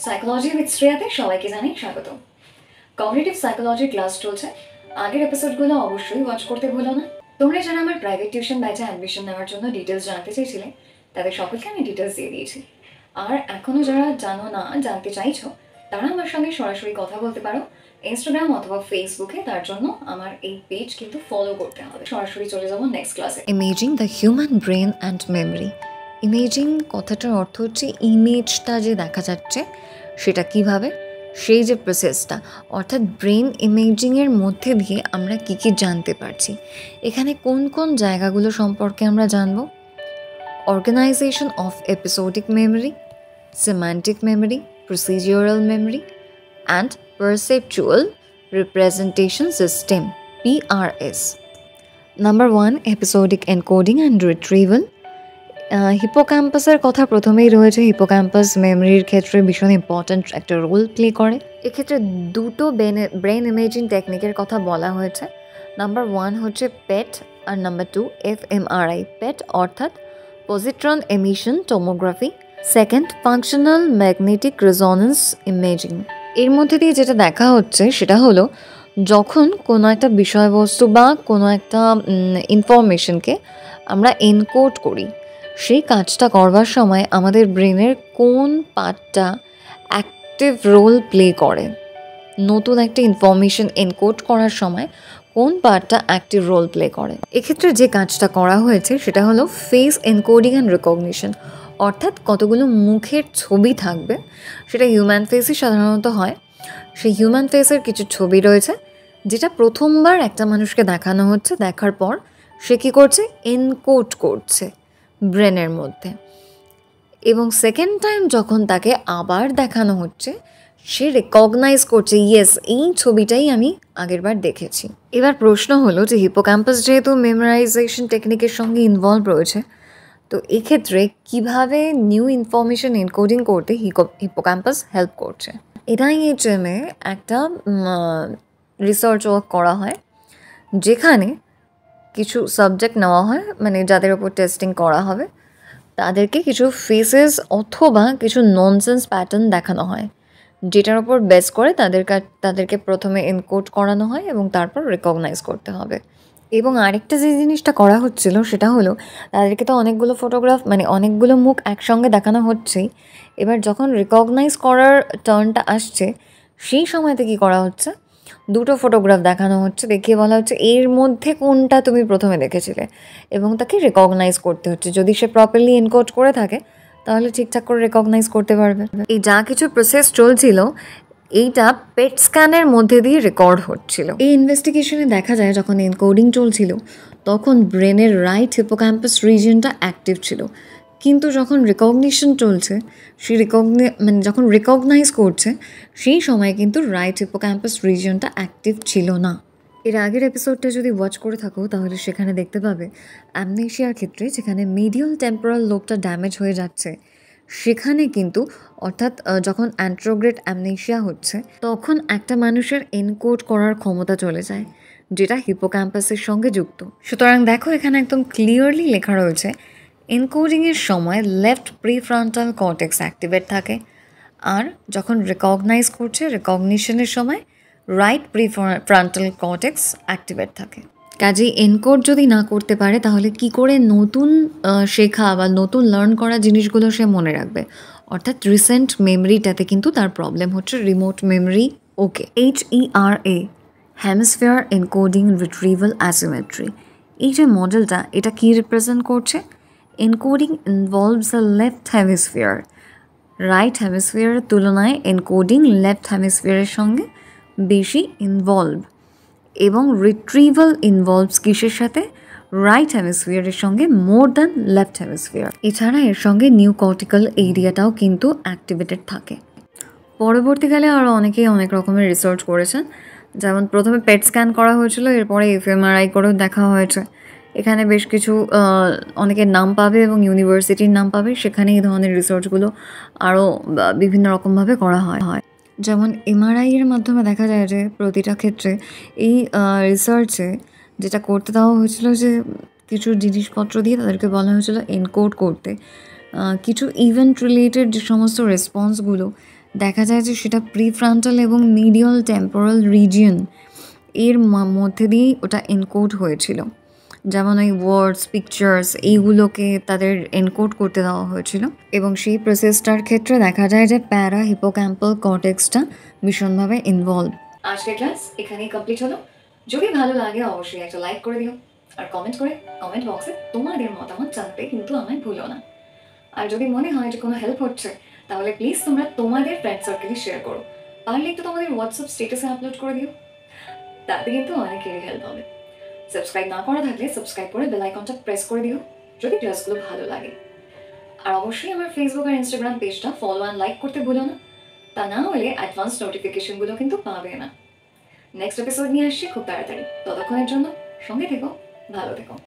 Psychology with শ্রেয়াতে সবাইকে জানাই স্বাগত। কগনিটিভ সাইকোলজি ক্লাস চলছে। আগের এপিসোডগুলো অবশ্যই ওয়াচ করতে ভুলো না। তোমরা যারা আমার প্রাইভেট টিউশন ব্যাচে অ্যাডমিশন নেওয়ার জন্য ডিটেলস জানতে চেয়েছিলে তাদের সকলকে আমি ডিটেলস দিয়ে দিয়েছি। আর এখনও যারা জানো না, জানতে চাইছো, তারা আমার সঙ্গে সরাসরি কথা বলতে পারো ইনস্টাগ্রাম অথবা ফেসবুকে। তার জন্য আমার এই পেজ কিন্তু ফলো করতে হবে। সরাসরি চলে যাবো নেক্সট ক্লাসে। Imaging the human brain and memory. Imaging কথাটার অর্থ হচ্ছে ইমেজটা যে দেখা যাচ্ছে সেটা কিভাবে, সেই যে প্রসেসটা, অর্থাৎ ব্রেন ইমেজিংয়ের মধ্যে দিয়ে আমরা কী কী জানতে পারছি। এখানে কোন কোন জায়গাগুলো সম্পর্কে আমরা জানব? Organisation of episodic memory, semantic memory, procedural memory and perceptual representation system, PRS। Number 1, episodic encoding and retrieval. হিপোক্যাম্পাসের কথা প্রথমেই রয়েছে। হিপোক্যাম্পাস মেমরির ক্ষেত্রে ভীষণ ইম্পর্ট্যান্ট একটা রোল প্লে করে। এক্ষেত্রে দুটো ব্রেন ইমেজিং টেকনিকের কথা বলা হয়েছে। নাম্বার 1 হচ্ছে PET আর নাম্বার 2 fMRI। PET অর্থাৎ positron emission tomography, second functional magnetic resonance imaging. এর মধ্যে দিয়ে যেটা দেখা হচ্ছে সেটা হলো যখন কোনো একটা বিষয়বস্তু বা কোনো একটা ইনফরমেশনকে আমরা এনকোড করি, সেই কাজটা করবার সময় আমাদের ব্রেনের কোন পার্টটা অ্যাক্টিভ রোল প্লে করে, নতুন একটা ইনফরমেশন এনকোড করার সময় কোন পার্টটা অ্যাক্টিভ রোল প্লে করে। এক্ষেত্রে যে কাজটা করা হয়েছে সেটা হলো ফেস এনকোডিং অ্যান্ড রিকগনিশন, অর্থাৎ কতগুলো মুখের ছবি থাকবে, সেটা হিউম্যান ফেসই সাধারণত হয়। সেই হিউম্যান ফেসের কিছু ছবি রয়েছে যেটা প্রথমবার একটা মানুষকে দেখানো হচ্ছে, দেখার পর সে কী করছে, এনকোড করছে ব্রেনের মধ্যে, এবং সেকেন্ড টাইম যখন তাকে আবার দেখানো হচ্ছে সে রেকগনাইজ করছে, ইয়েস এই ছবিটাই আমি আগেরবার দেখেছি। এবার প্রশ্ন হলো যে হিপোক্যাম্পাস যেহেতু মেমোরাইজেশন টেকনিকের সঙ্গে ইনভলভ রয়েছে, তো এক্ষেত্রে কিভাবে নিউ ইনফরমেশন এনকোডিং করতে হিপোক্যাম্পাস হেল্প করছে। NIHM-এ একটা রিসার্চ ওয়ার্ক করা হয় যেখানে কিছু সাবজেক্ট নেওয়া হয়, মানে যাদের ওপর টেস্টিং করা হবে তাদেরকে কিছু ফেসেস অথবা কিছু ননসেন্স প্যাটার্ন দেখানো হয়, যেটার ওপর বেস করে তাদেরকে প্রথমে এনকোড করানো হয় এবং তারপর রেকগনাইজ করতে হবে। এবং আরেকটা যে জিনিসটা করা হচ্ছিল সেটা হলো তাদেরকে তো অনেকগুলো ফটোগ্রাফ, মানে অনেকগুলো মুখ একসঙ্গে দেখানো হচ্ছেই, এবার যখন রেকগনাইজ করার টার্নটা আসছে সেই সময়তে কী করা হচ্ছে, দুটো ফটোগ্রাফ দেখানো হচ্ছে, দেখিয়ে বলা হচ্ছে এর মধ্যে কোনটা তুমি প্রথমে দেখেছিলে, এবং তাকে রেকগনাইজ করতে হচ্ছে। যদি সে প্রপারলি এনকোড করে থাকে তাহলে ঠিকঠাক করে রেকগনাইজ করতে পারবে। এই যা কিছু প্রসেস চলছিল এইটা পেট স্ক্যানের মধ্যে দিয়ে রেকর্ড হচ্ছিল। এই ইনভেস্টিগেশনে দেখা যায় যখন এনকোডিং চলছিল তখন ব্রেনের রাইট হিপোক্যাম্পাস রিজিয়নটা অ্যাক্টিভ ছিল, কিন্তু যখন রেকগনিশন চলছে, সেই যখন রেকগনাইজ করছে সেই সময় কিন্তু রাইট হিপোক্যাম্পাস রিজিয়নটা অ্যাক্টিভ ছিল না। এর আগের এপিসোডটা যদি ওয়াচ করে থাকো তাহলে সেখানে দেখতে পাবে অ্যামনেশিয়ার ক্ষেত্রে যেখানে মিডিয়াল টেম্পোরাল লোবটা ড্যামেজ হয়ে যাচ্ছে, সেখানে কিন্তু অর্থাৎ যখন অ্যান্ট্রোগ্রেড অ্যামনেশিয়া হচ্ছে তখন একটা মানুষের এনকোড করার ক্ষমতা চলে যায়, যেটা হিপোক্যাম্পাসের সঙ্গে যুক্ত। সুতরাং দেখো এখানে একদম ক্লিয়ারলি লেখা রয়েছে এনকোডিংয়ের সময় লেফট প্রিফ্রন্টাল কর্টেক্স অ্যাক্টিভেট থাকে, আর যখন রেকগনাইজ করছে রেকগনিশনের সময় রাইট প্রিফ্রন্টাল কর্টেক্স অ্যাক্টিভেট থাকে। কাজেই এনকোড যদি না করতে পারে তাহলে কি করে নতুন শেখা বা নতুন লার্ন করা জিনিসগুলো সে মনে রাখবে, অর্থাৎ রিসেন্ট মেমরিটাতে কিন্তু তার প্রবলেম হচ্ছে, remote memory. Okay, HERA, hemisphere encoding retrieval asymmetry. এই যে মডেলটা, এটা কি রিপ্রেজেন্ট করছে? Encoding involves the left hemisphere. Right হেমিস্ফিয়ারের তুলনায় এনকোডিং লেফট হেমিস্ফিয়ারের সঙ্গে বেশি ইনভলভ, এবং রিট্রিভাল ইনভলভস কিসের সাথে? রাইট হেমিস্ফিয়ারের সঙ্গে মোর দ্যান লেফট হেমিস্ফিয়ার। এছাড়া এর সঙ্গে নিউ কর্টিক্যাল এরিয়াটাও কিন্তু অ্যাক্টিভেটেড থাকে। পরবর্তীকালে আরও অনেকেই অনেক রকমের রিসার্চ করেছেন, যেমন প্রথমে পেট স্ক্যান করা হয়েছিল, এরপরে fMRI করেও দেখা হয়েছে। এখানে বেশ কিছু অনেকের নাম পাবে এবং ইউনিভার্সিটির নাম পাবে, সেখানে এই ধরনের রিসার্চগুলো আরও বিভিন্ন রকমভাবে করা হয়। যেমন MRI এর মাধ্যমে দেখা যায় যে প্রতিটা ক্ষেত্রে এই রিসার্চে যেটা করতে দেওয়া হয়েছিল যে কিছু জিনিসপত্র দিয়ে তাদেরকে বলা হয়েছিল এনকোড করতে কিছু ইভেন্ট রিলেটেড যে সমস্ত রেসপন্সগুলো দেখা যায় যে সেটা প্রিফ্রন্টাল এবং মিডিয়াল টেম্পোরাল রিজিয়ন এর মধ্যে দিয়েই ওটা এনকোড হয়েছিল। যেমন ওই ওয়ার্ডস, পিকচার্স এইগুলোকে তাদের এনকোড করতে দেওয়া হয়েছিল, এবং সেই প্রসেসটার ক্ষেত্রে দেখা যায় যে প্যারা হিপোক্যাম্পাল কর্টেক্সটা ভীষণভাবে ইনভলভ। আজকের ক্লাস এখানেই কমপ্লিট হলো। যদি ভালো লাগে অবশ্যই একটা লাইক করে দিও, আর কমেন্ট করে কমেন্ট বক্সে তোমাদের মতামত জানতে কিন্তু আমায় ভুলো না। আর যদি মনে হয় যে কোনো হেল্প হচ্ছে, তাহলে প্লিজ তোমরা তোমাদের ফ্রেন্ড সার্কেলে শেয়ার করো। পারলে একটু তোমাদের হোয়াটসঅ্যাপ স্টেটাসে আপলোড করে দিও, তাতে কিন্তু অনেকেরই হেল্প হবে। সাবস্ক্রাইব না করা থাকলে সাবস্ক্রাইব করে বেল আইকনটা প্রেস করে দিও যদি ক্লাসগুলো ভালো লাগে। আর অবশ্যই আমার ফেসবুক আর ইনস্টাগ্রাম পেজটা ফলো অ্যান্ড লাইক করতে ভুলো না, তা না হলে অ্যাডভান্স নোটিফিকেশনগুলো কিন্তু পাবে না। নেক্সট এপিসোড নিয়ে আসছি খুব তাড়াতাড়ি। ততক্ষণের জন্য সঙ্গে থেকো, ভালো থেকো।